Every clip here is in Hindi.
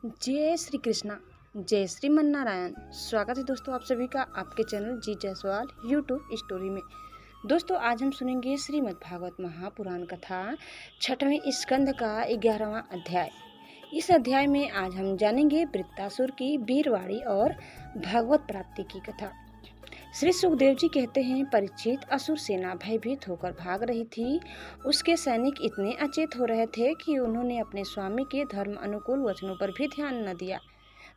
जय श्री कृष्णा, जय श्रीमन नारायण। स्वागत है दोस्तों आप सभी का आपके चैनल जी जायसवाल यूट्यूब स्टोरी में। दोस्तों आज हम सुनेंगे श्रीमद् भागवत महापुराण कथा 6वें स्कंद का 11वां अध्याय। इस अध्याय में आज हम जानेंगे वृत्तासुर की वीरवाड़ी और भागवत प्राप्ति की कथा। श्री सुखदेव जी कहते हैं, परीक्षित, असुर सेना भयभीत होकर भाग रही थी। उसके सैनिक इतने अचेत हो रहे थे कि उन्होंने अपने स्वामी के धर्म अनुकूल वचनों पर भी ध्यान न दिया।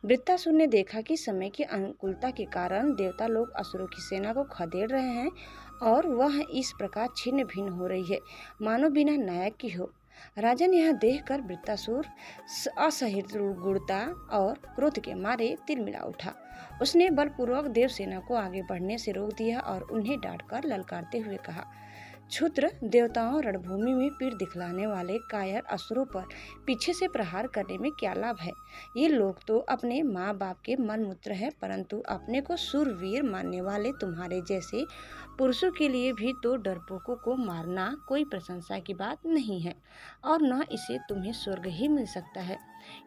वृत्तासुर ने देखा कि समय की अनुकूलता के कारण देवता लोग असुरों की सेना को खदेड़ रहे हैं और वह इस प्रकार छिन्न भिन्न हो रही है मानो बिना नायक की हो। राजन यह देखकर वृत्तासुर असहिष्णुता और क्रोध के मारे तिलमिला उठा। उसने बलपूर्वक देवसेना को आगे बढ़ने से रोक दिया और उन्हें डांटकर ललकारते हुए कहा, क्षुद्र देवताओं, रणभूमि में पीठ दिखलाने वाले कायर असुरों पर पीछे से प्रहार करने में क्या लाभ है। ये लोग तो अपने माँ बाप के मलमूत्र हैं, परंतु अपने को सूरवीर मानने वाले तुम्हारे जैसे पुरुषों के लिए भी तो डरपोकों को मारना कोई प्रशंसा की बात नहीं है और न इसे तुम्हें स्वर्ग ही मिल सकता है।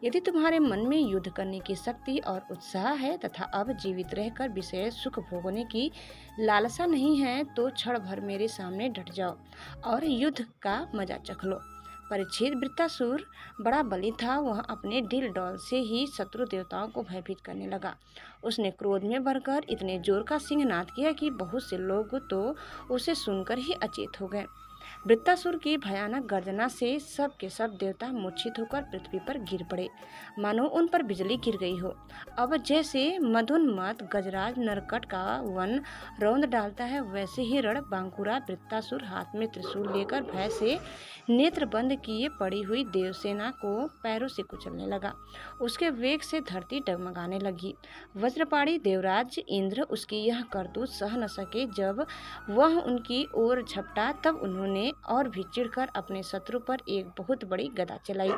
यदि तुम्हारे मन में युद्ध करने की शक्ति और उत्साह है तथा अब जीवित रहकर विषय सुख भोगने की लालसा नहीं है तो क्षण भर मेरे सामने डट जाओ और युद्ध का मजा चख लो। परीक्षित, वृत्तासुर बड़ा बली था। वह अपने ढिल डौल से ही शत्रु देवताओं को भयभीत करने लगा। उसने क्रोध में भरकर इतने जोर का सिंहनाद किया कि बहुत से लोग तो उसे सुनकर ही अचेत हो गए। वृत्तासुर की भयानक गर्जना से सब के सब देवता मूर्छित होकर पृथ्वी पर गिर पड़े, मानो उन पर बिजली गिर गई हो। अब जैसे मदोन्मत्त गजराज नरकट का वन रौंद डालता है, वैसे ही रण बांकुरा वृत्तासुर हाथ में त्रिशूल लेकर भय से नेत्र बंद किए पड़ी हुई देवसेना को पैरों से कुचलने लगा। उसके वेग से धरती डगमगाने लगी। वज्रपाणी देवराज इंद्र उसकी यह करतूत सह न सके। जब वह उनकी ओर झपटा तब उन्होंने और भी चिढ़कर अपने शत्रु पर एक बहुत बड़ी गदा चलाई।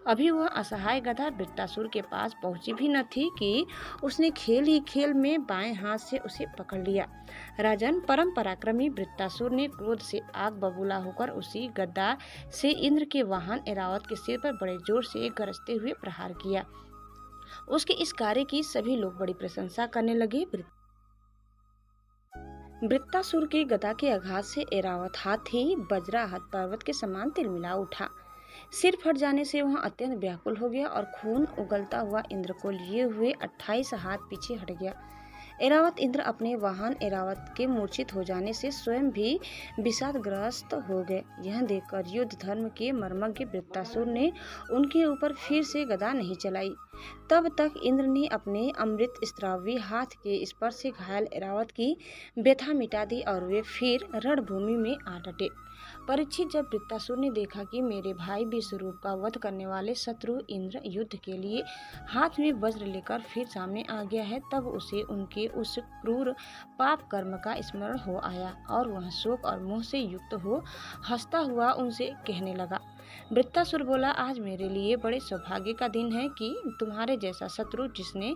अभी वह असहाय गदा वृत्तासुर के पास पहुंची भी न थी कि उसने खेल ही खेल में बाएं हाथ से उसे पकड़ लिया। राजन, परम पराक्रमी वृत्तासुर ने क्रोध से आग बबूला होकर उसी गदा से इंद्र के वाहन ऐरावत के सिर पर बड़े जोर से गरजते हुए प्रहार किया। उसके इस कार्य की सभी लोग बड़ी प्रशंसा करने लगे। वृत्तासुर की गदा के आघात से ऐरावत हाथी वज्राहत पर्वत के समान तिलमिला उठा। सिर फट जाने से वह अत्यंत व्याकुल हो गया और खून उगलता हुआ इंद्र को लिए हुए 28 हाथ पीछे हट गया। ऐरावत इंद्र अपने वाहन ऐरावत के मूर्छित हो जाने से स्वयं भी विषादग्रस्त हो गए। यह देखकर युद्ध धर्म के मर्मज्ञ वृत्तासुर ने उनके ऊपर फिर से गदा नहीं चलाई। तब तक इंद्र ने अपने अमृत स्त्रावी हाथ के स्पर्श से घायल ऐरावत की व्यथा मिटा दी और वे फिर रणभूमि में आ डटे। परीक्षित, जब वृत्तासुर ने देखा कि मेरे भाई विश्वरूप का वध करने वाले शत्रु इंद्र युद्ध के लिए हाथ में वज्र लेकर फिर सामने आ गया है, तब उसे उनके उस क्रूर पाप कर्म का स्मरण हो आया और वह शोक और मोह से युक्त हो हंसता हुआ उनसे कहने लगा। वृत्तासुर बोला, आज मेरे लिए बड़े सौभाग्य का दिन है कि तुम्हारे जैसा शत्रु, जिसने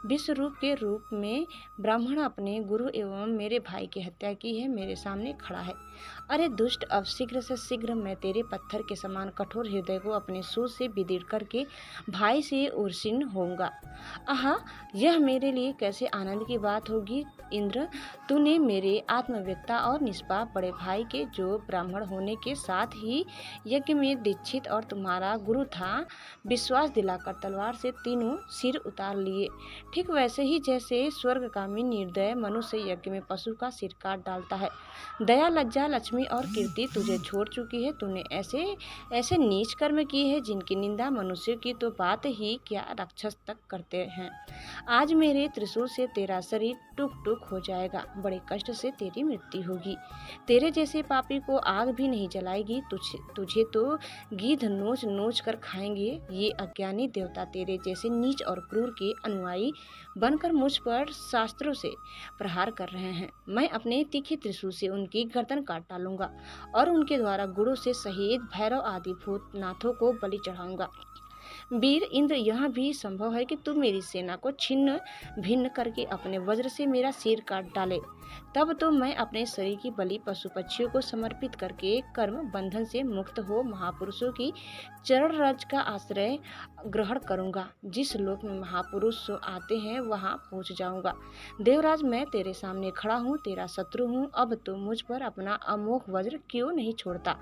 विश्वरूप के रूप में ब्राह्मण अपने गुरु एवं मेरे भाई की हत्या की है, मेरे सामने खड़ा है। अरे दुष्ट, अब शीघ्र से शीघ्र मैं तेरे पत्थर के समान कठोर हृदय को अपने सूल से बिदीड़ करके भाई से उर्सिन होऊंगा। आहा, यह मेरे लिए कैसे आनंद की बात होगी। इंद्र, तूने मेरे आत्मव्यक्ता और निष्पाप बड़े भाई के, जो ब्राह्मण होने के साथ ही यज्ञ में दीक्षित और तुम्हारा गुरु था, विश्वास दिलाकर तलवार से तीनों सिर उतार लिए। ठीक वैसे ही जैसे स्वर्गकामी निर्दय मनुष्य यज्ञ में पशु का सिर काट डालता है। दया, लज्जा, लक्ष्मी और कीर्ति तुझे छोड़ चुकी है। तूने ऐसे ऐसे नीच कर्म किए हैं जिनकी निंदा मनुष्य की तो बात ही क्या, राक्षस तक करते हैं। आज मेरे त्रिशूल से तेरा शरीर टुक टुक हो जाएगा। बड़े कष्ट से तेरी मृत्यु होगी। तेरे जैसे पापी को आग भी नहीं जलाएगी। तुझे तो गीध नोच नोच कर खाएंगे। ये अज्ञानी देवता तेरे जैसे नीच और क्रूर के अनुयायी बनकर मुझ पर शास्त्रों से प्रहार कर रहे हैं। मैं अपने तीखे त्रिशूल से उनकी गर्दन काट डालूंगा और उनके द्वारा गुरु से सहित भैरव आदि भूतनाथों को बलि चढ़ाऊंगा। वीर इंद्र, यह भी संभव है कि तू मेरी सेना को छिन्न भिन्न करके अपने वज्र से मेरा सिर काट डाले। तब तो मैं अपने शरीर की बलि पशु पक्षियों को समर्पित करके कर्म बंधन से मुक्त हो महापुरुषों की चरण रज का आश्रय ग्रहण करूंगा। जिस लोक में महापुरुष आते हैं वहां पहुंच जाऊंगा। देवराज, मैं तेरे सामने खड़ा हूँ, तेरा शत्रु हूँ। अब तो मुझ पर अपना अमोघ वज्र क्यों नहीं छोड़ता?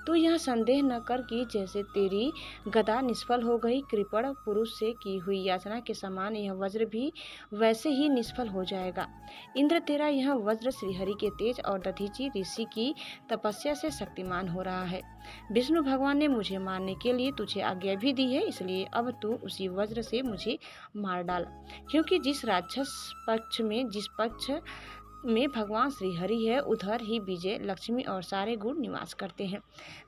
तू यह संदेह न कर कि जैसे तेरी गदा निष्फल हो गई, कृपण पुरुष से की हुई याचना के समान यह वज्र भी वैसे ही निष्फल हो जाएगा। इंद्र, तेरा यह वज्र श्रीहरि के तेज और दधीचि ऋषि की तपस्या से शक्तिमान हो रहा है। विष्णु भगवान ने मुझे मारने के लिए तुझे आज्ञा भी दी है, इसलिए अब तू उसी वज्र से मुझे मार डाल। क्योंकि जिस जिस पक्ष में भगवान श्री हरि है, उधर ही विजय, लक्ष्मी और सारे गुण निवास करते हैं।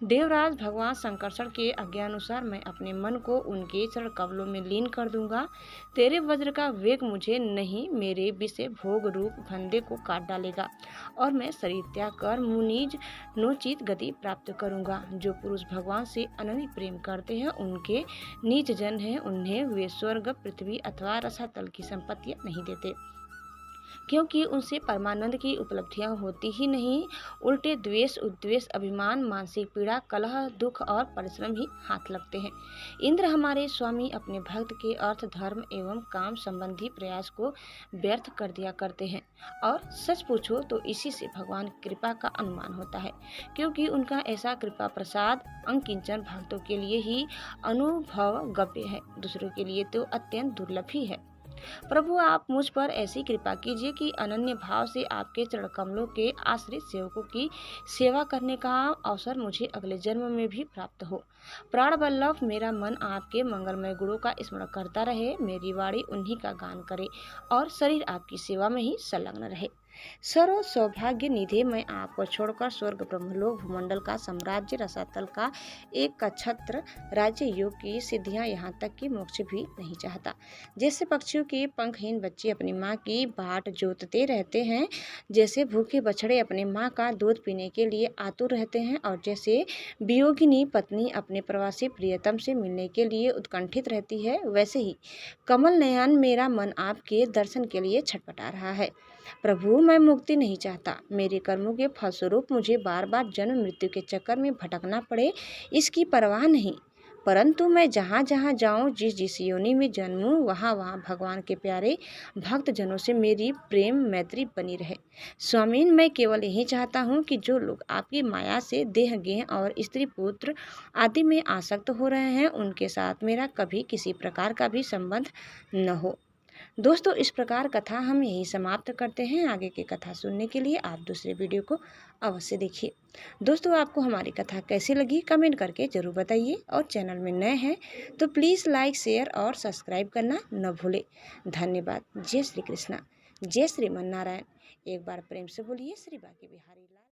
देवराज, भगवान संकर्षण के आज्ञानुसार मैं अपने मन को उनके चरण कमलों में लीन कर दूंगा। तेरे वज्र का वेग मुझे नहीं, मेरे विषय भोग रूप फंदे को काट डालेगा और मैं शरीर त्याग कर मुनिज नोचित गति प्राप्त करूंगा। जो पुरुष भगवान से अनन्य प्रेम करते हैं, उनके नीच जन हैं, उन्हें वे स्वर्ग, पृथ्वी अथवा रसातल की संपत्तियां नहीं देते, क्योंकि उनसे परमानंद की उपलब्धियां होती ही नहीं। उल्टे द्वेष, उद्वेष, अभिमान, मानसिक पीड़ा, कलह, दुख और परिश्रम ही हाथ लगते हैं। इंद्र, हमारे स्वामी अपने भक्त के अर्थ, धर्म एवं काम संबंधी प्रयास को व्यर्थ कर दिया करते हैं, और सच पूछो तो इसी से भगवान की कृपा का अनुमान होता है, क्योंकि उनका ऐसा कृपा प्रसाद अंकिंचन भक्तों के लिए ही अनुभवगम्य है, दूसरों के लिए तो अत्यंत दुर्लभ ही है। प्रभु, आप मुझ पर ऐसी कृपा कीजिए कि अनन्य भाव से आपके चरण कमलों के आश्रित सेवकों की सेवा करने का अवसर मुझे अगले जन्म में भी प्राप्त हो। प्राण वल्लभ, मेरा मन आपके मंगलमय गुणों का स्मरण करता रहे, मेरी वाणी उन्हीं का गान करे और शरीर आपकी सेवा में ही संलग्न रहे। सर्व सौभाग्य निधि, मैं आपको छोड़कर स्वर्ग, ब्रह्मलोक, भूमंडल का साम्राज्य, रसातल का एक का छत्र राज्य, योग की सिद्धियां, यहाँ तक कि मोक्ष भी नहीं चाहता। जैसे पक्षियों के पंखहीन बच्चे अपनी माँ की बाट जोतते रहते हैं, जैसे भूखे बछड़े अपने माँ का दूध पीने के लिए आतुर रहते हैं, और जैसे वियोगिनी पत्नी अपने प्रवासी प्रियतम से मिलने के लिए उत्कंठित रहती है, वैसे ही कमल नयन मेरा मन आपके दर्शन के लिए छटपटा रहा है। प्रभु, मैं मुक्ति नहीं चाहता। मेरे कर्मों के फलस्वरूप मुझे बार बार जन्म मृत्यु के चक्कर में भटकना पड़े, इसकी परवाह नहीं। परंतु मैं जहाँ जहाँ जाऊँ, जिस जिस योनि में जन्मूँ, वहाँ वहाँ भगवान के प्यारे भक्त जनों से मेरी प्रेम मैत्री बनी रहे। स्वामीन, मैं केवल यही चाहता हूँ कि जो लोग आपकी माया से देह गेह और स्त्री पुत्र आदि में आसक्त हो रहे हैं, उनके साथ मेरा कभी किसी प्रकार का भी संबंध न हो। दोस्तों, इस प्रकार कथा हम यही समाप्त करते हैं। आगे की कथा सुनने के लिए आप दूसरे वीडियो को अवश्य देखिए। दोस्तों, आपको हमारी कथा कैसी लगी कमेंट करके ज़रूर बताइए, और चैनल में नए हैं तो प्लीज़ लाइक, शेयर और सब्सक्राइब करना न भूलें। धन्यवाद। जय श्री कृष्णा, जय श्रीमन नारायण। एक बार प्रेम से बोलिए श्री बांके बिहारी लाल।